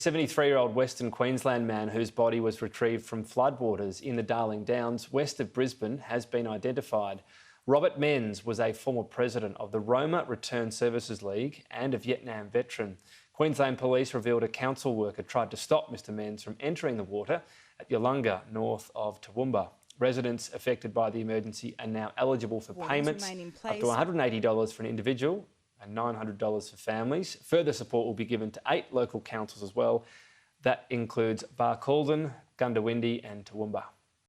73-year-old Western Queensland man whose body was retrieved from floodwaters in the Darling Downs, west of Brisbane, has been identified. Robert Menz was a former president of the Roma Return Services League and a Vietnam veteran. Queensland Police revealed a council worker tried to stop Mr Menz from entering the water at Yolunga, north of Toowoomba. Residents affected by the emergency are now eligible for payments up to $180 for an individual and $900 for families. Further support will be given to 8 local councils as well. That includes Barcaldine, Goondiwindi and Toowoomba.